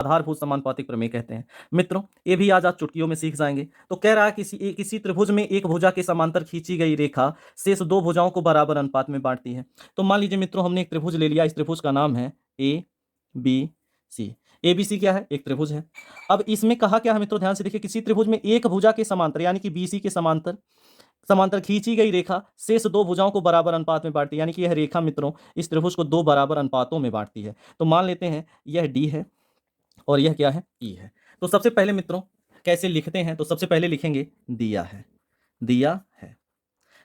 आधारभूत समानुपातिक प्रमेय कहते हैं। मित्रों ये भी आज आप चुटकियों में सीख जाएंगे। तो कह रहा है किसी त्रिभुज में एक भुजा के समांतर खींची गई रेखा शेष दो भुजाओं को बराबर अनुपात में बांटती है। तो मान लीजिए मित्रों हमने एक त्रिभुज ले लिया, इस त्रिभुज का नाम है A B C. A B C क्या है? एक त्रिभुज है। अब इसमें कहा क्या है मित्रों, ध्यान से देखिए, किसी त्रिभुज में एक भुजा के समांतर यानी कि बी सी के समांतर समांतर खींची गई रेखा शेष दो भुजाओं को बराबर अनुपात में बांटती है। यानी कि यह रेखा मित्रों इस त्रिभुज को दो बराबर अनुपातों में बांटती है। तो मान लेते हैं यह डी है और यह क्या है? ई है। तो सबसे पहले मित्रों कैसे लिखते हैं? तो सबसे पहले लिखेंगे दिया है। दिया है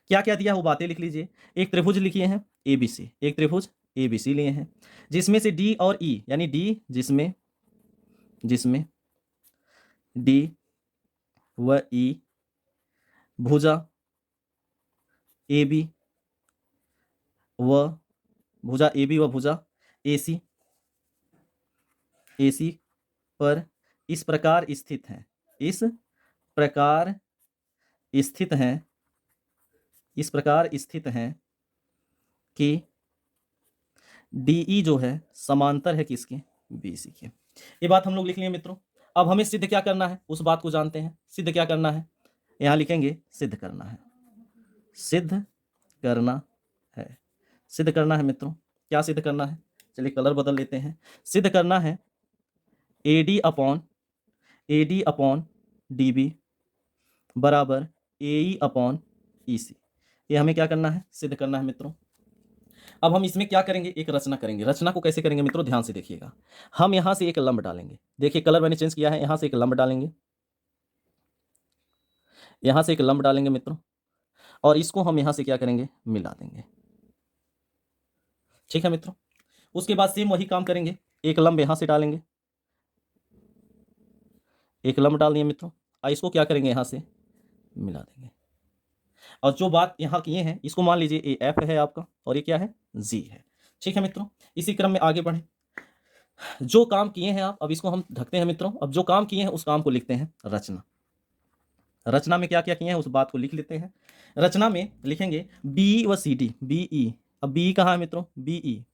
क्या क्या दिया वो बातें लिख लीजिए। एक त्रिभुज लिखिए हैं एबीसी, एक त्रिभुज एबीसी लिए हैं जिसमें से डी और ई यानी डी जिसमें डी व ई भुजा ए बी व भुजा ए बी व भुजा ए सी पर इस प्रकार स्थित हैं, इस प्रकार स्थित हैं, इस प्रकार स्थित हैं कि डीई जो है समांतर है किसके? बीसी के। ये बात हम लोग लिख लिए मित्रों। अब हमें सिद्ध क्या करना है उस बात को जानते हैं। सिद्ध क्या करना है? यहां लिखेंगे सिद्ध करना है। सिद्ध करना है, सिद्ध करना है मित्रों। क्या सिद्ध करना है? चलिए कलर बदल लेते हैं। सिद्ध करना है एडी अपॉन डीबी बराबर एई अपॉन ईसी। ये हमें क्या करना है? सिद्ध करना है मित्रों। अब हम इसमें क्या करेंगे? एक रचना करेंगे। रचना को कैसे करेंगे मित्रों? ध्यान से देखिएगा। हम यहां से एक लंब डालेंगे। देखिए कलर मैंने चेंज किया है, यहां से एक लंब डालेंगे, यहां से एक लंब डालेंगे मित्रों, और इसको हम यहां से क्या करेंगे? मिला देंगे। ठीक है मित्रों। उसके बाद सेम वही काम करेंगे, एक लंब यहां से डालेंगे, एक लंब डाल दिए मित्रों, और इसको क्या करेंगे? यहां से मिला देंगे। और जो बात यहाँ किए हैं इसको मान लीजिए ये एफ है आपका और ये क्या है? जी है। ठीक है मित्रों, इसी क्रम में आगे बढ़े। जो काम किए हैं आप, अब इसको हम ढकते हैं मित्रों। अब जो काम किए हैं उस काम को लिखते हैं रचना। रचना में क्या क्या किए हैं उस बात को लिख लेते हैं। रचना में लिखेंगे बी व सी डी, बी ई। अब बी कहाँ है मित्रों? बी ई,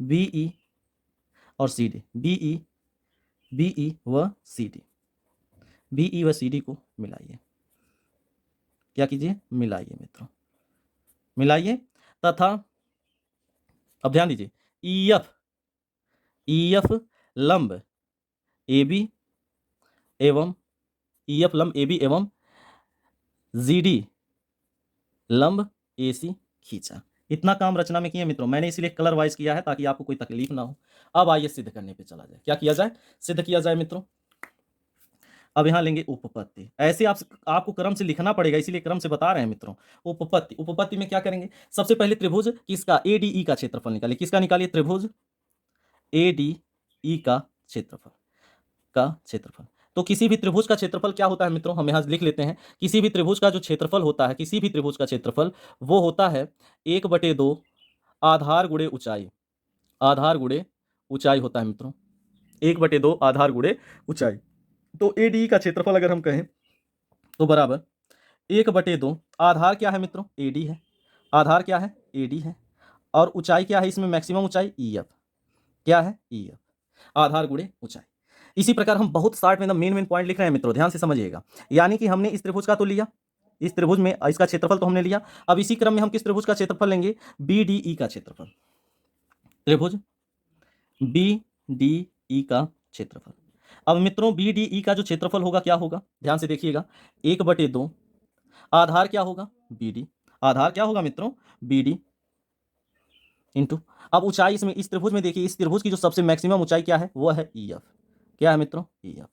बी ई और सी डी, बी ई व सी डी, बी ई व सी डी को मिलाइए। क्या कीजिए? मिलाइए मित्रों, मिलाइए। तथा अब ध्यान दीजिए ई एफ लंब ए बी एवं ई एफ लंब ए बी एवं जी डी लंब ए सी खींचा। इतना काम रचना में किया मित्रों। मैंने इसलिए कलर वाइज किया है ताकि आपको कोई तकलीफ ना हो। अब आइए सिद्ध करने पे चला जाए। क्या किया जाए? सिद्ध किया जाए मित्रों। अब यहां लेंगे उपपत्ति। ऐसे आपको क्रम से लिखना पड़ेगा, इसीलिए क्रम से बता रहे हैं मित्रों। उपपत्ति, उपपत्ति में क्या करेंगे? सबसे पहले त्रिभुज किसका? एडीई का क्षेत्रफल निकालिए। किसका निकालिए? त्रिभुज एडीई का क्षेत्रफल। तो किसी भी त्रिभुज का क्षेत्रफल क्या होता है मित्रों? हम यहां लिख लेते हैं। किसी भी त्रिभुज का जो क्षेत्रफल होता है, किसी भी त्रिभुज का क्षेत्रफल वो होता है 1/2 आधार गुणे ऊंचाई। आधार गुणे ऊंचाई होता है मित्रों, 1/2 आधार गुणे ऊंचाई। तो एडी का क्षेत्रफल अगर हम कहें तो बराबर 1/2 आधार क्या है मित्रों? एडी है। आधार क्या है? एडी है। और ऊंचाई क्या है इसमें? मैक्सिमम ऊंचाई ई एफ। क्या है? ई एफ, आधार गुणे ऊंचाई। इसी प्रकार हम बहुत शार्ट में मेन पॉइंट लिख रहे हैं मित्रों, ध्यान से समझिएगा। यानी कि हमने इस त्रिभुज का तो लिया, इस त्रिभुज में इसका क्षेत्रफल तो हमने लिया। अब इसी क्रम में हम किस त्रिभुज का क्षेत्रफल लेंगे? बी डी ई का क्षेत्रफल। त्रिभुज बी डी ई का क्षेत्रफल। अब मित्रों बी डी ई का जो क्षेत्रफल होगा क्या होगा? ध्यान से देखिएगा, 1/2 आधार क्या होगा? B D. आधार क्या होगा मित्रों? बी डी इंटू, अब ऊंचाई इसमें इस त्रिभुज में देखिए, इस त्रिभुज की जो सबसे मैक्सिमम ऊंचाई क्या है? वो है ई एफ। क्या है मित्रों? E F.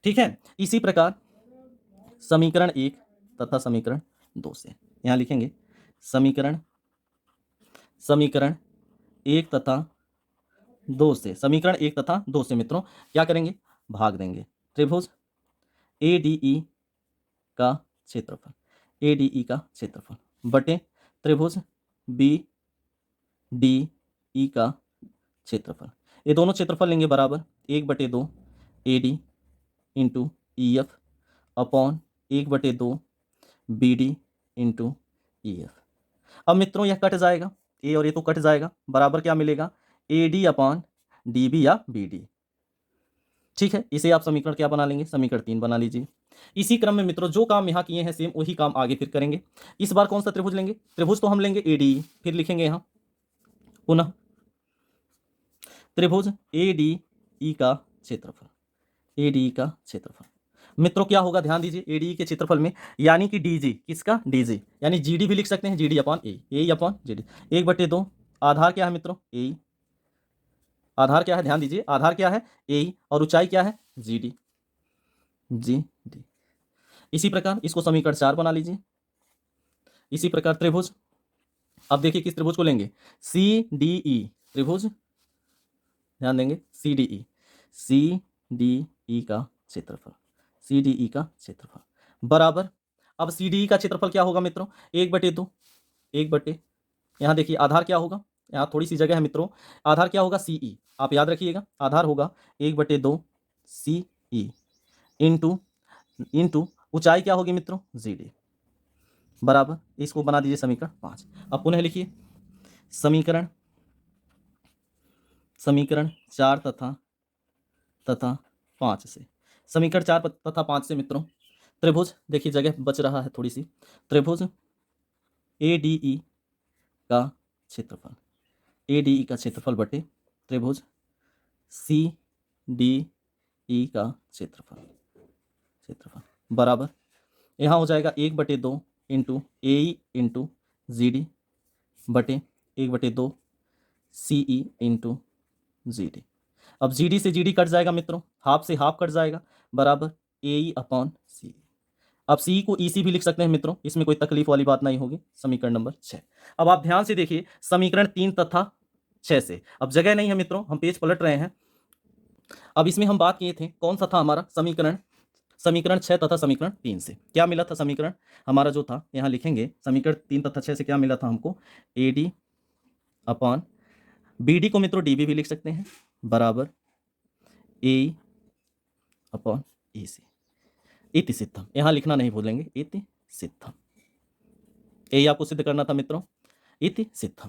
ठीक है। इसी प्रकार समीकरण 1 तथा समीकरण 2 से यहां लिखेंगे समीकरण 1 तथा 2 से, समीकरण 1 तथा 2 से मित्रों क्या करेंगे? भाग देंगे। त्रिभुज एडीई का क्षेत्रफल, एडीई का क्षेत्रफल बटे त्रिभुज बी डी ई का क्षेत्रफल। ये दोनों क्षेत्रफल लेंगे बराबर 1/2 A D into E F upon 1/2 B D into E F. अब मित्रों यह कट जाएगा, ए और ये तो कट जाएगा, बराबर क्या मिलेगा? A D upon D B या बी डी। ठीक है, इसे आप समीकरण क्या बना लेंगे, समीकरण 3 बना लीजिए। इसी क्रम में मित्रों जो काम यहाँ किए हैं सेम वही काम आगे फिर करेंगे। इस बार कौन सा त्रिभुज लेंगे, त्रिभुज तो हम लेंगे एडीई, फिर लिखेंगे यहाँ पुनः त्रिभुज एडीई का क्षेत्रफल, एडीई का क्षेत्रफल। मित्रों क्या होगा, ध्यान दीजिए, एडीई के क्षेत्रफल में यानी कि डीजी, किसका, डीजी, यानी जीडी भी लिख सकते हैं, जीडी अपॉन ए अपॉन जीडी, 1/2। आधार क्या है मित्रों, ए, आधार क्या है, ध्यान दीजिए, आधार क्या है ए, और ऊंचाई क्या है जीडी, जी डी। इसी प्रकार इसको समीकरण 4 बना लीजिए। इसी प्रकार त्रिभुज, अब देखिए किस त्रिभुज को लेंगे, सी डी ई त्रिभुज, ध्यान देंगे C D E, C D E का क्षेत्रफल, सी डी ई का क्षेत्रफल बराबर। अब सी डी ई का क्षेत्रफल क्या होगा मित्रों, 1/2, 1/, यहाँ देखिए आधार क्या होगा, यहाँ थोड़ी सी जगह है मित्रों, आधार क्या होगा सी ई, आप याद रखिएगा आधार होगा 1/2 सी ई इंटू इंटू ऊंचाई क्या होगी मित्रों जी डी, बराबर। इसको बना दीजिए समीकरण 5। अब पुनः लिखिए समीकरण, समीकरण 4 तथा 5 से, समीकरण 4 तथा 5 से मित्रों त्रिभुज, देखिए जगह बच रहा है थोड़ी सी, त्रिभुज एडीई का क्षेत्रफल, एडीई का क्षेत्रफल बटे त्रिभुज सी डी ई का क्षेत्रफल, क्षेत्रफल बराबर, यहाँ हो जाएगा 1/2 इंटू ए इंटू जी डी बटे 1/2 सी ई इंटू जी डी। अब जी डी से जी डी कट जाएगा मित्रों, हाफ से हाफ कट जाएगा, बराबर ए अपॉन सी। अब सी को ई सी भी लिख सकते हैं मित्रों, इसमें कोई तकलीफ वाली बात नहीं होगी। समीकरण नंबर 6। अब आप ध्यान से देखिए समीकरण 3 तथा 6 से, अब जगह नहीं है मित्रों, हम पेज पलट रहे हैं। अब इसमें हम बात किए थे कौन सा था हमारा समीकरण, समीकरण 6 तथा समीकरण 3 से क्या मिला था, समीकरण हमारा जो था यहाँ लिखेंगे, समीकरण 3 तथा 6 से क्या मिला था हमको, A D upon B D को मित्रों डी बी भी लिख सकते हैं, बराबर ए अपॉन ए सी, इति सिद्धम, यहाँ लिखना नहीं भूलेंगे, इति सिद्धम, यही आपको सिद्ध करना था मित्रों, इति सिद्धम।